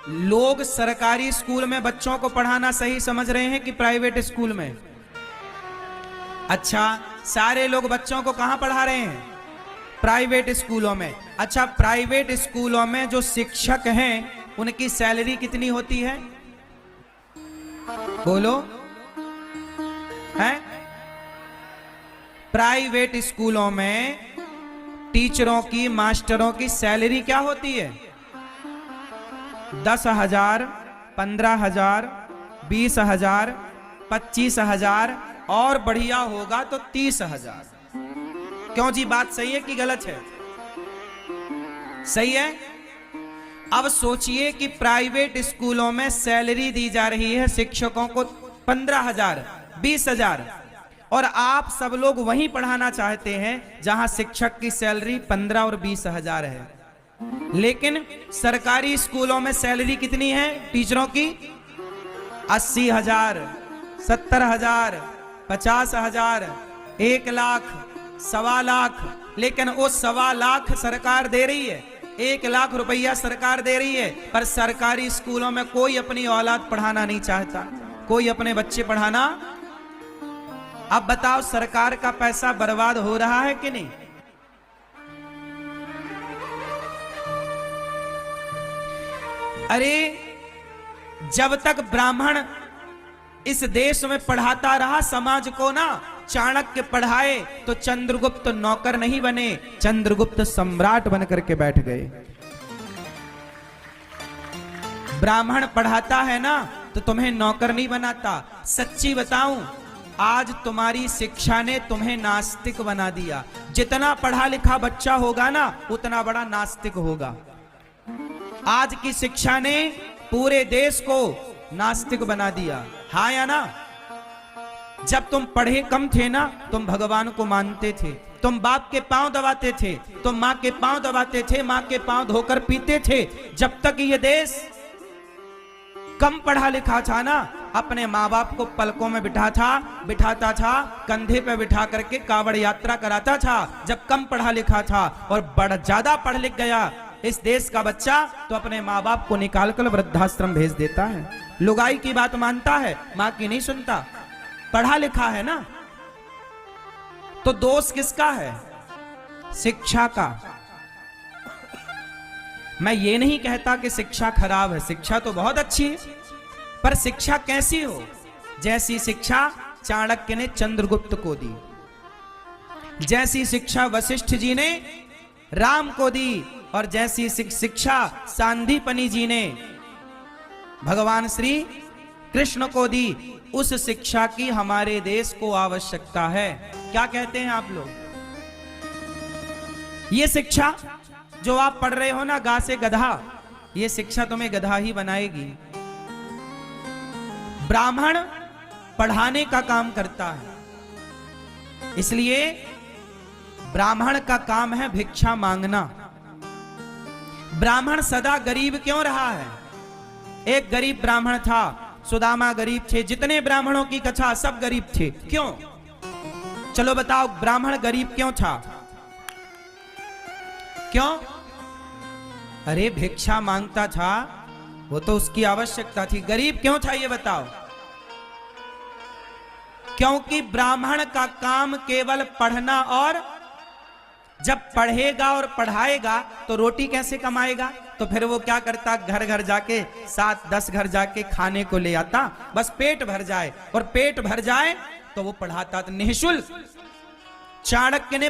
लोग सरकारी स्कूल में बच्चों को पढ़ाना सही समझ रहे हैं कि प्राइवेट स्कूल में? अच्छा, सारे लोग बच्चों को कहां पढ़ा रहे हैं? प्राइवेट स्कूलों में। अच्छा, प्राइवेट स्कूलों में जो शिक्षक हैं उनकी सैलरी कितनी होती है? बोलो है? प्राइवेट स्कूलों में टीचरों की, मास्टरों की सैलरी क्या होती है? 10,000, 15,000, 20,000, 25,000 और बढ़िया होगा तो 30,000। क्यों जी, बात सही है कि गलत है? सही है। अब सोचिए कि प्राइवेट स्कूलों में सैलरी दी जा रही है शिक्षकों को 15,000, 20,000, और आप सब लोग वहीं पढ़ाना चाहते हैं जहां शिक्षक की सैलरी 15 और 20,000 है। लेकिन सरकारी स्कूलों में सैलरी कितनी है टीचरों की? 80,000, 70,000, 50,000, 1 लाख, 1.25 लाख। लेकिन वो 1.25 लाख सरकार दे रही है, 1 लाख रुपया सरकार दे रही है, पर सरकारी स्कूलों में कोई अपनी औलाद पढ़ाना नहीं चाहता, कोई अपने बच्चे पढ़ाना। अब बताओ, सरकार का पैसा बर्बाद हो रहा है कि नहीं? अरे, जब तक ब्राह्मण इस देश में पढ़ाता रहा समाज को ना, चाणक्य पढ़ाए तो चंद्रगुप्त नौकर नहीं बने, चंद्रगुप्त सम्राट बनकर के बैठ गए। ब्राह्मण पढ़ाता है ना तो तुम्हें नौकर नहीं बनाता। सच्ची बताऊं, आज तुम्हारी शिक्षा ने तुम्हें नास्तिक बना दिया। जितना पढ़ा लिखा बच्चा होगा ना उतना बड़ा नास्तिक होगा। आज की शिक्षा ने पूरे देश को नास्तिक बना दिया। हाँ या ना? जब तुम पढ़े कम थे ना, तुम भगवान को मानते थे, तुम बाप के पांव दबाते थे, तुम मां के पांव दबाते थे, मां के पांव धोकर पीते थे। जब तक ये देश कम पढ़ा लिखा था ना, अपने माँ बाप को पलकों में बिठाता था, कंधे पे बिठा करके कावड़ यात्रा कराता था। जब कम पढ़ा लिखा था और बड़ा ज्यादा पढ़ लिख गया इस देश का बच्चा, तो अपने माँ बाप को निकालकर वृद्धाश्रम भेज देता है। लुगाई की बात मानता है, माँ की नहीं सुनता। पढ़ा लिखा है ना, तो दोष किसका है? शिक्षा का। मैं ये नहीं कहता कि शिक्षा खराब है, शिक्षा तो बहुत अच्छी है, पर शिक्षा कैसी हो? जैसी शिक्षा चाणक्य ने चंद्रगुप्त को दी, जैसी शिक्षा वशिष्ठ जी ने राम को दी, और जैसी शिक्षा सांदीपनि जी ने भगवान श्री कृष्ण को दी, उस शिक्षा की हमारे देश को आवश्यकता है। क्या कहते हैं आप लोग? ये शिक्षा जो आप पढ़ रहे हो ना, गा से गधा, ये शिक्षा तुम्हें गधा ही बनाएगी। ब्राह्मण पढ़ाने का काम करता है, इसलिए ब्राह्मण का काम है भिक्षा मांगना। ब्राह्मण सदा गरीब क्यों रहा है? एक गरीब ब्राह्मण था, सुदामा गरीब थे, जितने ब्राह्मणों की कथा सब गरीब थे। क्यों? चलो बताओ, ब्राह्मण गरीब क्यों था? क्यों? अरे भिक्षा मांगता था, वो तो उसकी आवश्यकता थी। गरीब क्यों था ये बताओ? क्योंकि ब्राह्मण का काम केवल पढ़ना, और जब पढ़ेगा और पढ़ाएगा तो रोटी कैसे कमाएगा? तो फिर वो क्या करता? घर घर जाके 7-10 घर जाके खाने को ले आता, बस पेट भर जाए, और पेट भर जाए तो वो पढ़ाता। निःशुल्क चाणक्य ने